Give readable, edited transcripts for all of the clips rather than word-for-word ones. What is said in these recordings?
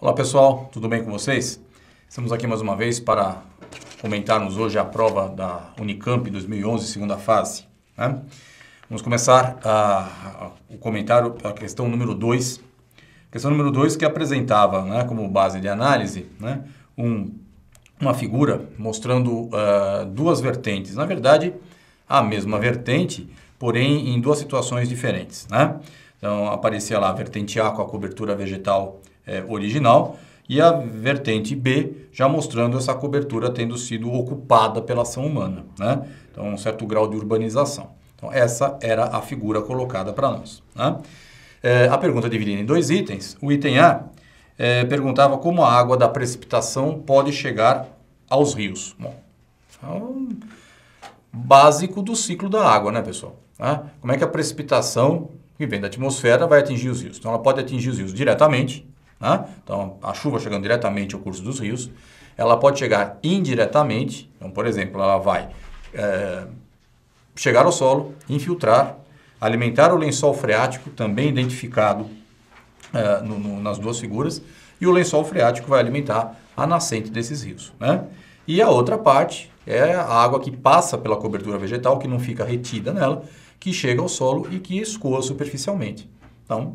Olá pessoal, tudo bem com vocês? Estamos aqui mais uma vez para comentarmos hoje a prova da Unicamp 2011, segunda fase. Né? Vamos começar o comentário, a questão número 2. Questão número 2 que apresentava, né, como base de análise, né, uma figura mostrando duas vertentes. Na verdade, a mesma vertente, porém em duas situações diferentes. Né? Então aparecia lá a vertente A com a cobertura vegetal original e a vertente B já mostrando essa cobertura tendo sido ocupada pela ação humana, né? Então um certo grau de urbanização. Então essa era a figura colocada para nós, né? A pergunta dividida em dois itens. O item A perguntava como a água da precipitação pode chegar aos rios. Bom, é um básico do ciclo da água, né, pessoal? Como é que a precipitação que vem da atmosfera vai atingir os rios? Então ela pode atingir os rios diretamente. Então, a chuva chegando diretamente ao curso dos rios, ela pode chegar indiretamente. Então, por exemplo, ela vai chegar ao solo, infiltrar, alimentar o lençol freático, também identificado nas duas figuras, e o lençol freático vai alimentar a nascente desses rios. Né? E a outra parte é a água que passa pela cobertura vegetal, que não fica retida nela, que chega ao solo e que escoa superficialmente. Então,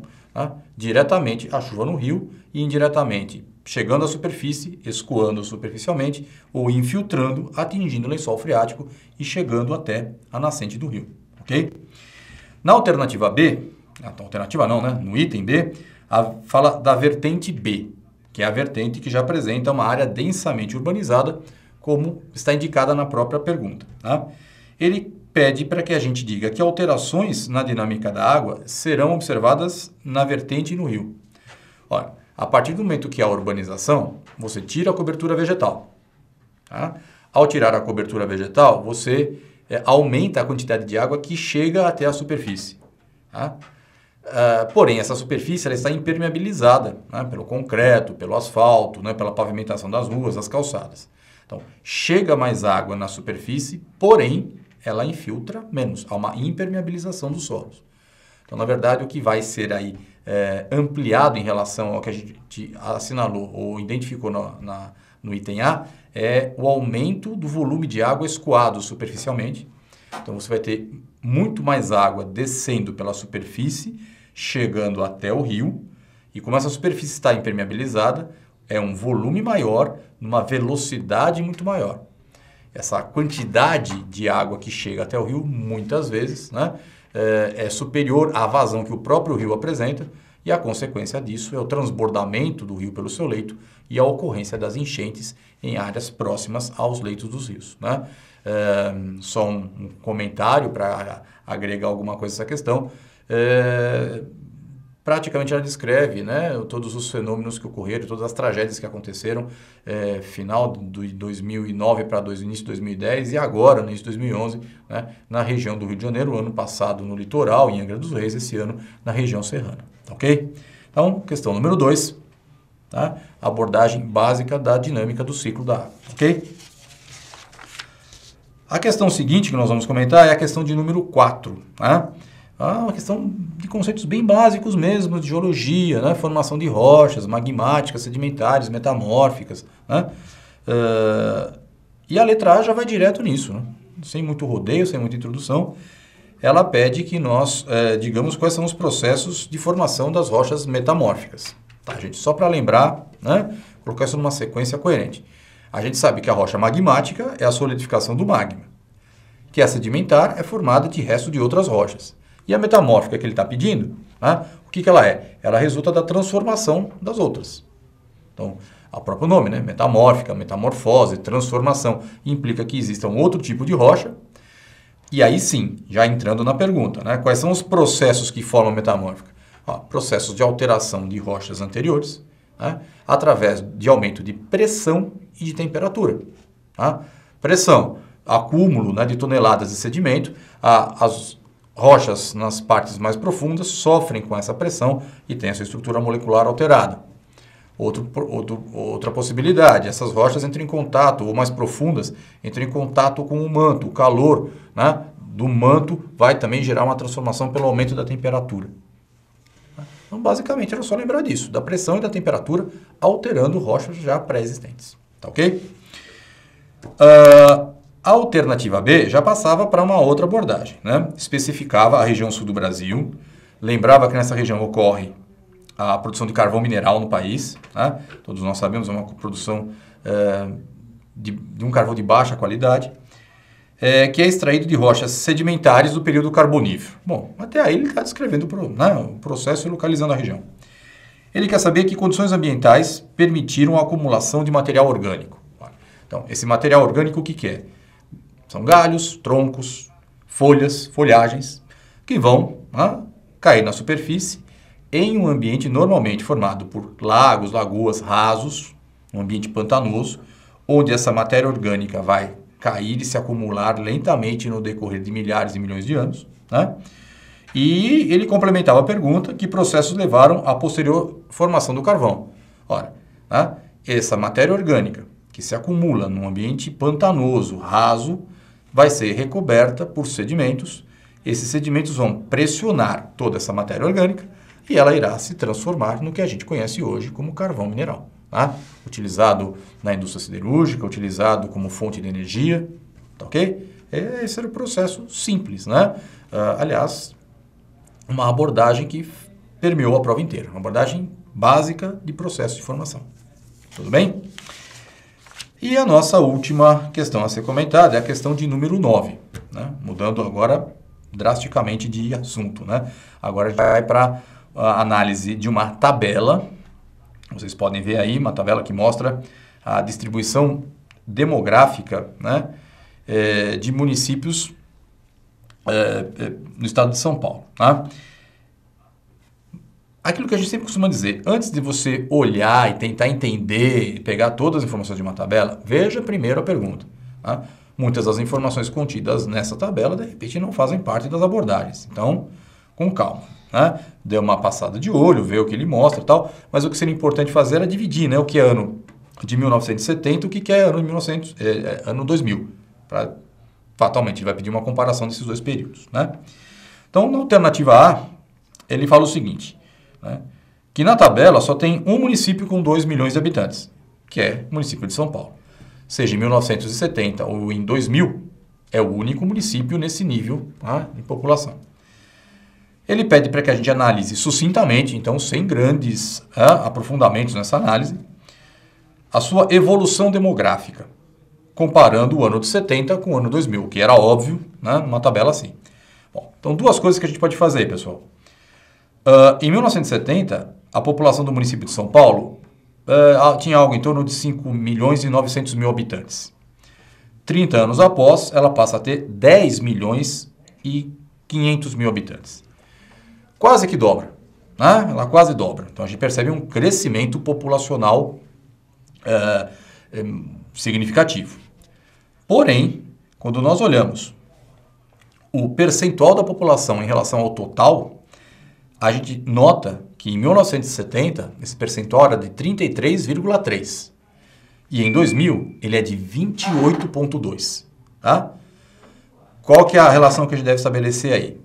diretamente a chuva no rio e indiretamente chegando à superfície, escoando superficialmente ou infiltrando, atingindo o lençol freático e chegando até a nascente do rio. Ok? Na alternativa B, no item B, fala da vertente B, que é a vertente que já apresenta uma área densamente urbanizada, como está indicada na própria pergunta. Ele pede para que a gente diga que alterações na dinâmica da água serão observadas na vertente e no rio. Olha, a partir do momento que há urbanização, você tira a cobertura vegetal. Ao tirar a cobertura vegetal, você aumenta a quantidade de água que chega até a superfície. Porém, essa superfície ela está impermeabilizada pelo concreto, pelo asfalto, pela pavimentação das ruas, das calçadas. Então, chega mais água na superfície, porém, ela infiltra menos, há uma impermeabilização dos solos. Então, na verdade, o que vai ser aí ampliado em relação ao que a gente assinalou ou identificou no item A é o aumento do volume de água escoado superficialmente. Então, você vai ter muito mais água descendo pela superfície, chegando até o rio, e como essa superfície está impermeabilizada, é um volume maior, numa velocidade muito maior. Essa quantidade de água que chega até o rio, muitas vezes, é superior à vazão que o próprio rio apresenta, e a consequência disso é o transbordamento do rio pelo seu leito e a ocorrência das enchentes em áreas próximas aos leitos dos rios. Só um comentário para agregar alguma coisa a essa questão. Praticamente ela descreve todos os fenômenos que ocorreram, todas as tragédias que aconteceram final de 2009 para início de 2010 e agora, no início de 2011, na região do Rio de Janeiro, ano passado no litoral, em Angra dos Reis, esse ano na região serrana. Ok? Então, questão número 2, abordagem básica da dinâmica do ciclo da água. Ok? A questão seguinte que nós vamos comentar é a questão de número 4, uma questão de conceitos bem básicos mesmo, de geologia, formação de rochas magmáticas, sedimentares, metamórficas. E a letra A já vai direto nisso, sem muito rodeio, sem muita introdução. Ela pede que nós digamos quais são os processos de formação das rochas metamórficas. Gente, só para lembrar, colocar isso numa sequência coerente. A gente sabe que a rocha magmática é a solidificação do magma, que a sedimentar é formada de resto de outras rochas. E a metamórfica que ele está pedindo, o que ela é? Ela resulta da transformação das outras. Então, o próprio nome, metamórfica, metamorfose, transformação, implica que exista um outro tipo de rocha. E aí sim, já entrando na pergunta, quais são os processos que formam a metamórfica? Processos de alteração de rochas anteriores, através de aumento de pressão e de temperatura. Pressão, acúmulo de toneladas de sedimento, as rochas nas partes mais profundas sofrem com essa pressão e têm a sua estrutura molecular alterada. Outra possibilidade, essas rochas entram em contato, ou mais profundas, entram em contato com o manto. O calor do manto vai também gerar uma transformação pelo aumento da temperatura. Então, basicamente, era só lembrar disso, da pressão e da temperatura alterando rochas já pré-existentes. Tá ok? A alternativa B já passava para uma outra abordagem, né? Especificava a região sul do Brasil, lembrava que nessa região ocorre a produção de carvão mineral no país, né? Todos nós sabemos, é uma produção de um carvão de baixa qualidade, que é extraído de rochas sedimentares do período carbonífero. Bom, até aí ele está descrevendo o processo e localizando a região. Ele quer saber que condições ambientais permitiram a acumulação de material orgânico. Então, esse material orgânico o que é? São galhos, troncos, folhas, folhagens, que vão cair na superfície em um ambiente normalmente formado por lagos, lagoas rasos, um ambiente pantanoso, onde essa matéria orgânica vai cair e se acumular lentamente no decorrer de milhares e milhões de anos, né? E ele complementava a pergunta que processos levaram à posterior formação do carvão. Ora, essa matéria orgânica que se acumula num ambiente pantanoso, raso, vai ser recoberta por sedimentos. Esses sedimentos vão pressionar toda essa matéria orgânica e ela irá se transformar no que a gente conhece hoje como carvão mineral. Utilizado na indústria siderúrgica, utilizado como fonte de energia, tá ok? Esse era o processo simples, né? Aliás, uma abordagem que permeou a prova inteira, uma abordagem básica de processo de formação. Tudo bem? E a nossa última questão a ser comentada é a questão de número 9, né? Mudando agora drasticamente de assunto, né? Agora a gente vai para a análise de uma tabela. Vocês podem ver aí uma tabela que mostra a distribuição demográfica, né, de municípios no estado de São Paulo. Tá? Aquilo que a gente sempre costuma dizer, antes de você olhar e tentar entender e pegar todas as informações de uma tabela, veja primeiro a pergunta. Tá? Muitas das informações contidas nessa tabela, de repente, não fazem parte das abordagens. Então, com calma. Né? Dê uma passada de olho, ver o que ele mostra e tal, mas o que seria importante fazer era dividir, né, o que é ano de 1970 e o que é ano de ano 2000. Fatalmente, ele vai pedir uma comparação desses dois períodos. Né? Então, na alternativa A, ele fala o seguinte, né, que na tabela só tem um município com 2 milhões de habitantes, que é o município de São Paulo. Seja em 1970 ou em 2000, é o único município nesse nível de população. Ele pede para que a gente analise sucintamente, então sem grandes aprofundamentos nessa análise, a sua evolução demográfica, comparando o ano de 70 com o ano 2000, que era óbvio, né, numa tabela assim. Bom, então, duas coisas que a gente pode fazer, pessoal. Em 1970, a população do município de São Paulo tinha algo em torno de 5 milhões e 900 mil habitantes. 30 anos após, ela passa a ter 10 milhões e 500 mil habitantes. Quase que dobra, né? Ela quase dobra. Então, a gente percebe um crescimento populacional significativo. Porém, quando nós olhamos o percentual da população em relação ao total, a gente nota que em 1970, esse percentual era de 33,3%. E em 2000, ele é de 28,2%. Tá? Qual que é a relação que a gente deve estabelecer aí?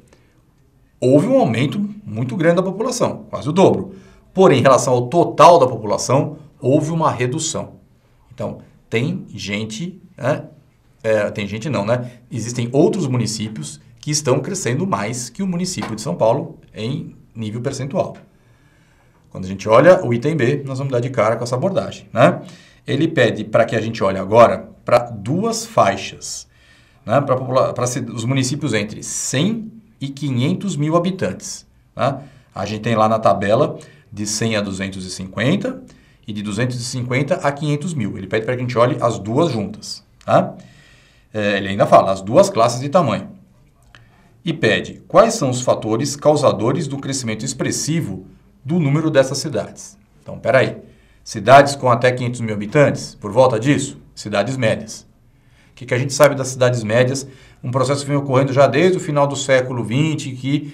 Houve um aumento muito grande da população, quase o dobro. Porém, em relação ao total da população, houve uma redução. Então, tem gente, né? Existem outros municípios que estão crescendo mais que o município de São Paulo em nível percentual. Quando a gente olha o item B, nós vamos dar de cara com essa abordagem, né? Ele pede para que a gente olhe agora para duas faixas, né? Para os municípios entre 100 e 500 mil habitantes. Tá? A gente tem lá na tabela de 100 a 250 e de 250 a 500 mil. Ele pede para que a gente olhe as duas juntas. Tá? Ele ainda fala as duas classes de tamanho. E pede quais são os fatores causadores do crescimento expressivo do número dessas cidades. Então, peraí. Cidades com até 500 mil habitantes, por volta disso, cidades médias. O que a gente sabe das cidades médias? Um processo que vem ocorrendo já desde o final do século XX, que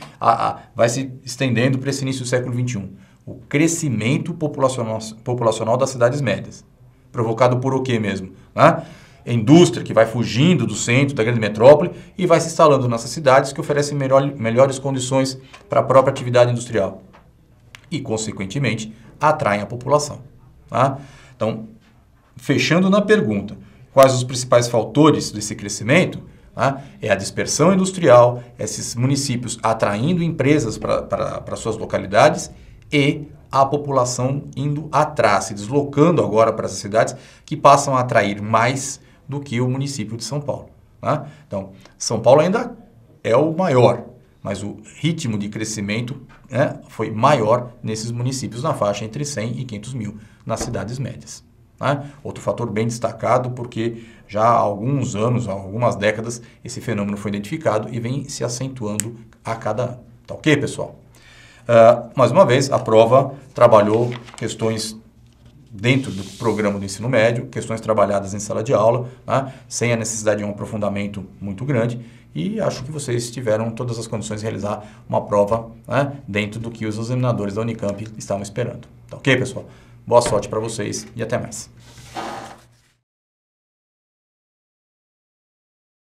vai se estendendo para esse início do século XXI. O crescimento populacional das cidades médias. Provocado por o quê mesmo? Né? Indústria que vai fugindo do centro da grande metrópole e vai se instalando nessas cidades que oferecem melhores condições para a própria atividade industrial. e, consequentemente, atraem a população. Tá? Então, fechando na pergunta, quais os principais fatores desse crescimento? Tá? É a dispersão industrial, esses municípios atraindo empresas para suas localidades e a população indo atrás, se deslocando agora para essas cidades que passam a atrair mais do que o município de São Paulo. Tá? Então, São Paulo ainda é o maior, mas o ritmo de crescimento, né, foi maior nesses municípios na faixa entre 100 e 500 mil nas cidades médias. Tá? Outro fator bem destacado porque já há alguns anos, há algumas décadas, esse fenômeno foi identificado e vem se acentuando a cada ano. Tá ok, pessoal? Mais uma vez, a prova trabalhou questões dentro do programa do ensino médio, questões trabalhadas em sala de aula, né, sem a necessidade de um aprofundamento muito grande, e acho que vocês tiveram todas as condições de realizar uma prova, né, dentro do que os examinadores da Unicamp estavam esperando. Tá ok, pessoal? Boa sorte para vocês e até mais.